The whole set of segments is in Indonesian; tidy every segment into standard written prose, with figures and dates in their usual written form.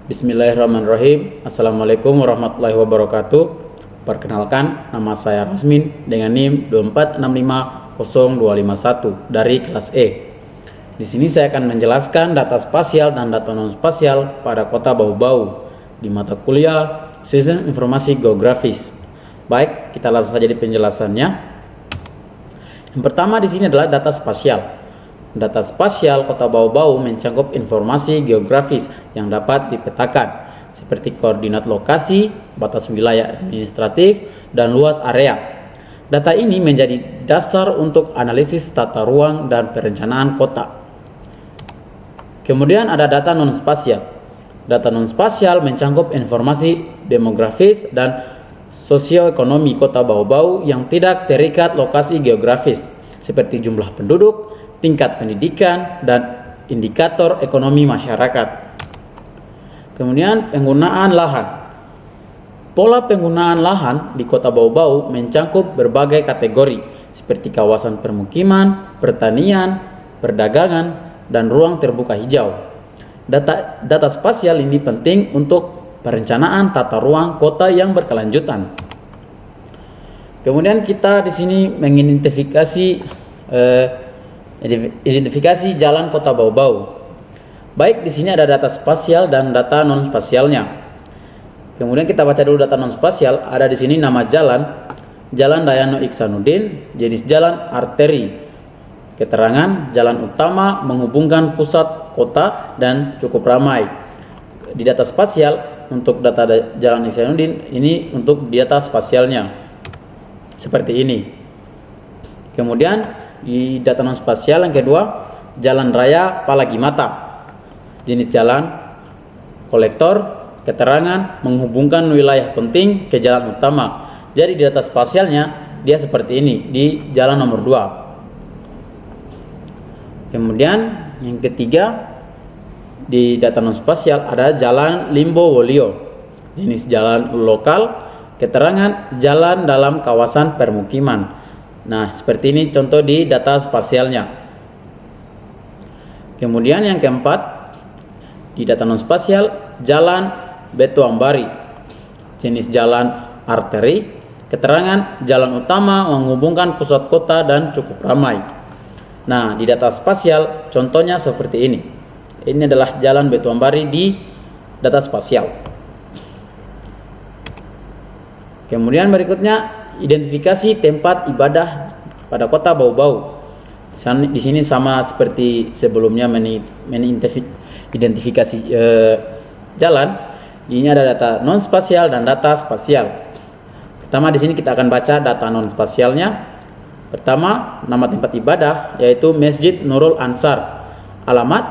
Bismillahirrahmanirrahim. Assalamualaikum warahmatullahi wabarakatuh. Perkenalkan, nama saya Rasmin dengan NIM 2465051 dari kelas E. Di sini saya akan menjelaskan data spasial dan data non spasial pada kota Bau-Bau di mata kuliah Sistem Informasi Geografis. Baik, kita langsung saja di penjelasannya. Yang pertama di sini adalah data spasial. Data spasial kota Bau-Bau mencakup informasi geografis yang dapat dipetakan, seperti koordinat lokasi, batas wilayah administratif, dan luas area. Data ini menjadi dasar untuk analisis tata ruang dan perencanaan kota. Kemudian ada data non-spasial. Data non-spasial mencakup informasi demografis dan sosioekonomi kota Bau-Bau yang tidak terikat lokasi geografis, seperti jumlah penduduk, tingkat pendidikan, dan indikator ekonomi masyarakat. Kemudian penggunaan lahan. Pola penggunaan lahan di kota Bau-Bau mencakup berbagai kategori seperti kawasan permukiman, pertanian, perdagangan, dan ruang terbuka hijau. Data spasial ini penting untuk perencanaan tata ruang kota yang berkelanjutan. Kemudian kita di sini identifikasi jalan kota Bau-Bau. Baik, di sini ada data spasial dan data non spasialnya. Kemudian kita baca dulu data non spasial. Ada di sini nama jalan, Jalan Dayano Iksanuddin, jenis jalan arteri. Keterangan jalan utama menghubungkan pusat kota dan cukup ramai. Di data spasial untuk data Jalan Iksanuddin ini untuk data spasialnya seperti ini. Kemudian di data non spasial yang kedua, Jalan Raya Palagimata, jenis jalan kolektor, keterangan menghubungkan wilayah penting ke jalan utama. Jadi di data spasialnya dia seperti ini di jalan nomor 2. Kemudian yang ketiga, di data non spasial ada Jalan Limbo Wolio, jenis jalan lokal, keterangan jalan dalam kawasan permukiman. Nah, seperti ini contoh di data spasialnya. Kemudian yang keempat, di data non spasial, Jalan Betuambari, jenis jalan arteri, keterangan jalan utama menghubungkan pusat kota dan cukup ramai. Nah, di data spasial contohnya seperti ini. Ini adalah Jalan Betuambari di data spasial. Kemudian berikutnya, identifikasi tempat ibadah pada kota Bau-Bau. Di sini sama seperti sebelumnya identifikasi jalan. Ini ada data non spasial dan data spasial. Pertama di sini kita akan baca data non spasialnya. Pertama, nama tempat ibadah yaitu Masjid Nurul Ansar. Alamat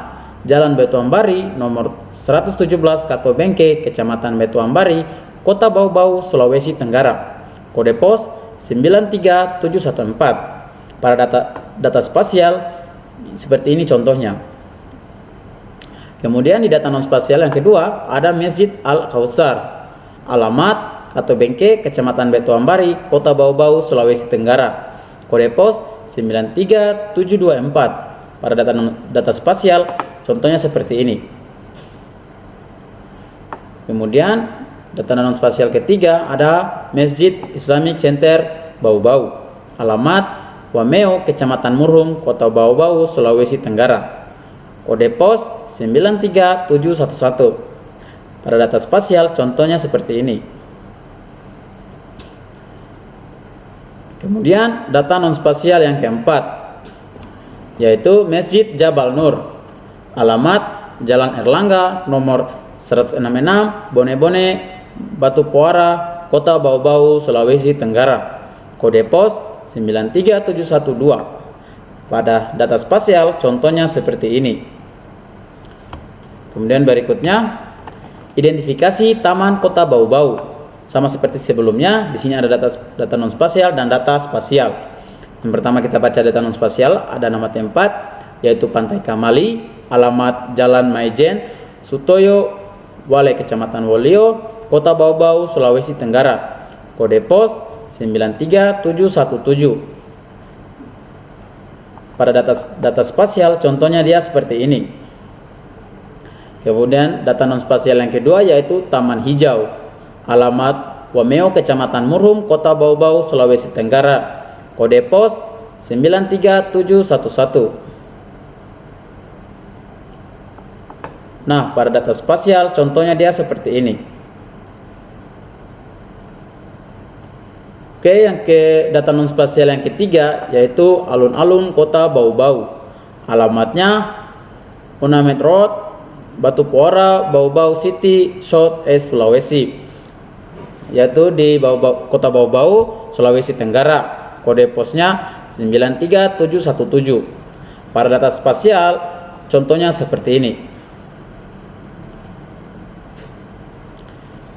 Jalan Betuambari nomor 117 Katobengke, Kecamatan Betuambari, Kota Bau-Bau, Sulawesi Tenggara. Kode pos 93714. Pada data spasial seperti ini contohnya. Kemudian di data non spasial yang kedua ada Masjid Al-Kautsar. Alamat Katobengke, Kecamatan Betuambari, Kota Bau-Bau, Sulawesi Tenggara. Kode pos 93724. Pada data spasial contohnya seperti ini. Kemudian data non spasial ketiga ada Masjid Islamic Center Bau-Bau. Alamat Wameo, Kecamatan Murhum, Kota Bau-Bau, Sulawesi Tenggara. Kode pos 93711. Pada data spasial contohnya seperti ini. Kemudian data non spasial yang keempat yaitu Masjid Jabal Nur. Alamat Jalan Erlangga nomor 166 Bone-Bone, Batu Puara, Kota Bau-Bau, Sulawesi Tenggara. Kode pos 93712. Pada data spasial contohnya seperti ini. Kemudian berikutnya identifikasi Taman Kota Bau-Bau. Sama seperti sebelumnya, di sini ada data non spasial dan data spasial. Yang pertama kita baca data non spasial, ada nama tempat yaitu Pantai Kamali, alamat Jalan Maijen, Sutoyo Wale, Kecamatan Wolio, Kota Bau-Bau, Sulawesi Tenggara. Kode pos 93717. Pada data spasial contohnya dia seperti ini. Kemudian data non spasial yang kedua yaitu Taman Hijau. Alamat Wameo, Kecamatan Murum, Kota Bau-Bau, Sulawesi Tenggara. Kode pos 93711. Nah, pada data spasial contohnya dia seperti ini. Oke, yang ke data non spasial yang ketiga yaitu alun-alun Kota Bau-Bau. Alamatnya Unamed Road, Batu Puara, Bau-Bau City, South East Sulawesi, yaitu di Kota Bau-Bau, Sulawesi Tenggara. Kode posnya 93717. Pada data spasial contohnya seperti ini.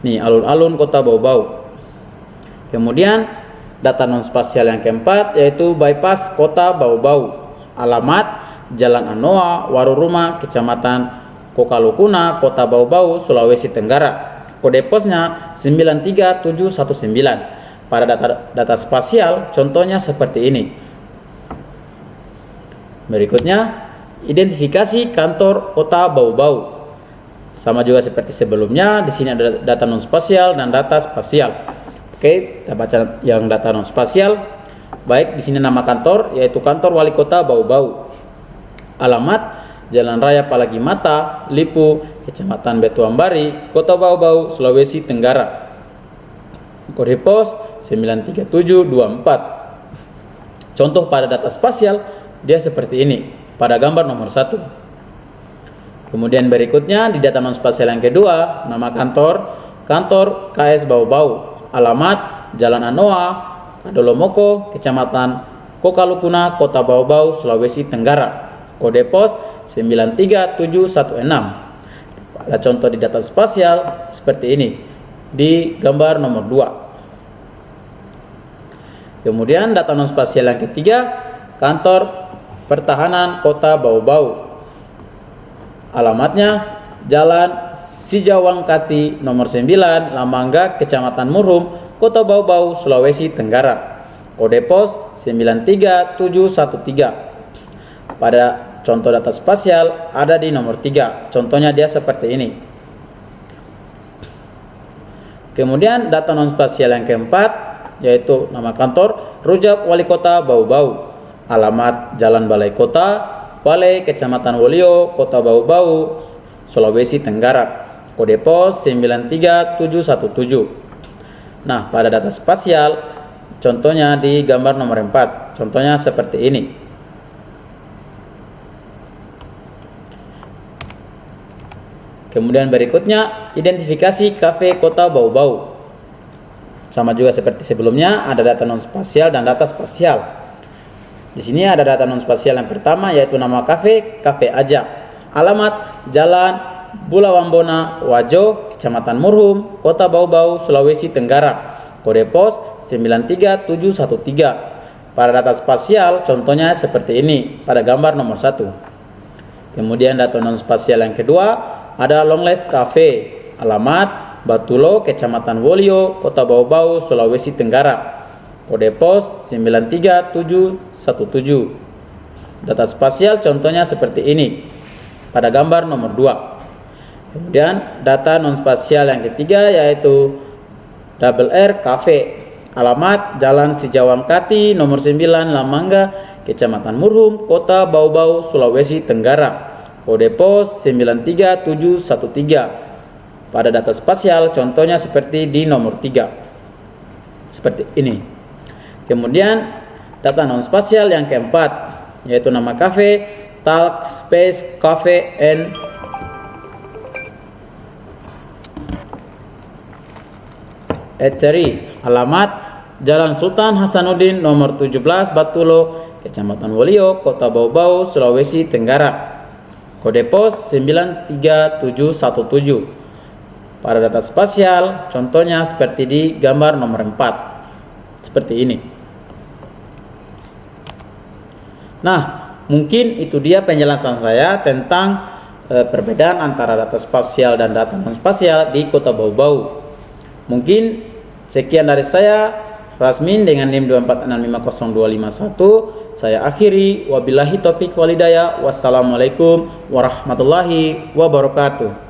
Nih, alun-alun Kota Bau-Bau. Kemudian data non spasial yang keempat yaitu bypass Kota Bau-Bau. Alamat Jalan Anoa, Waruruma, Kecamatan Kokalukuna, Kota Bau-Bau, Sulawesi Tenggara. Kode posnya 93719. Pada data spasial contohnya seperti ini. Berikutnya identifikasi kantor Kota Bau-Bau. Sama juga seperti sebelumnya, di sini ada data non spasial dan data spasial. Oke, kita baca yang data non spasial. Baik, di sini nama kantor yaitu Kantor Wali Kota Bau-Bau. Alamat Jalan Raya Palagi Mata, Lipu, Kecamatan Betuambari, Kota Bau-Bau, Sulawesi Tenggara. Kode pos 93724. Contoh pada data spasial dia seperti ini pada gambar nomor 1. Kemudian berikutnya di data non spasial yang kedua, nama kantor KS Bau-Bau. Alamat Jalan Anoa, Kadolomoko, Kecamatan Kokalukuna, Kota Bau-Bau, Sulawesi Tenggara. Kode pos 93716. Pada contoh di data spasial seperti ini di gambar nomor 2. Kemudian data non spasial yang ketiga, Kantor Pertahanan Kota Bau-Bau. Alamatnya Jalan Sijawangkati nomor 9, Lamangga, Kecamatan Murum, Kota Bau-Bau, Sulawesi Tenggara. Kode pos 93713. Pada contoh data spasial ada di nomor 3. Contohnya dia seperti ini. Kemudian data non spasial yang keempat yaitu nama kantor Rujak Wali Kota Bau-Bau. Alamat Jalan Balai Kota, Balai, Kecamatan Wolio, Kota Bau-Bau, Sulawesi Tenggara. Kode pos 93717. Nah, pada data spasial contohnya di gambar nomor 4. Contohnya seperti ini. Kemudian berikutnya identifikasi kafe Kota Bau-Bau. Sama juga seperti sebelumnya, ada data non spasial dan data spasial. Di sini ada data non spasial yang pertama yaitu nama kafe, Kafe Aja. Alamat Jalan Bulawambona, Wajo, Kecamatan Murum, Kota Bau-Bau, Sulawesi Tenggara. Kode pos 93713. Pada data spasial contohnya seperti ini pada gambar nomor 1. Kemudian data non spasial yang kedua ada Longless Cafe. Alamat Batulo, Kecamatan Wolio, Kota Bau-Bau, Sulawesi Tenggara. Kode pos 93717. Data spasial contohnya seperti ini pada gambar nomor 2. Kemudian data non spasial yang ketiga yaitu Double R Cafe. Alamat Jalan Sijawangkati nomor 9, Lamangga, Kecamatan Murum, Kota Bau-Bau, Sulawesi Tenggara. Kode pos 93713. Pada data spasial contohnya seperti di nomor 3. Seperti ini. Kemudian data non spasial yang keempat yaitu nama kafe Talk Space Cafe and Eatery. Alamat Jalan Sultan Hasanuddin nomor 17, Batulo, Kecamatan Wolio, Kota Bau-Bau, Sulawesi Tenggara. Kode pos 93717. Pada data spasial contohnya seperti di gambar nomor 4. Seperti ini. Nah, mungkin itu dia penjelasan saya tentang perbedaan antara data spasial dan data non spasial di Kota Bau-Bau. Mungkin sekian dari saya. Rasmin dengan NIM 2465051. Saya akhiri, wabillahi taufiq walhidayah. Wassalamualaikum warahmatullahi wabarakatuh.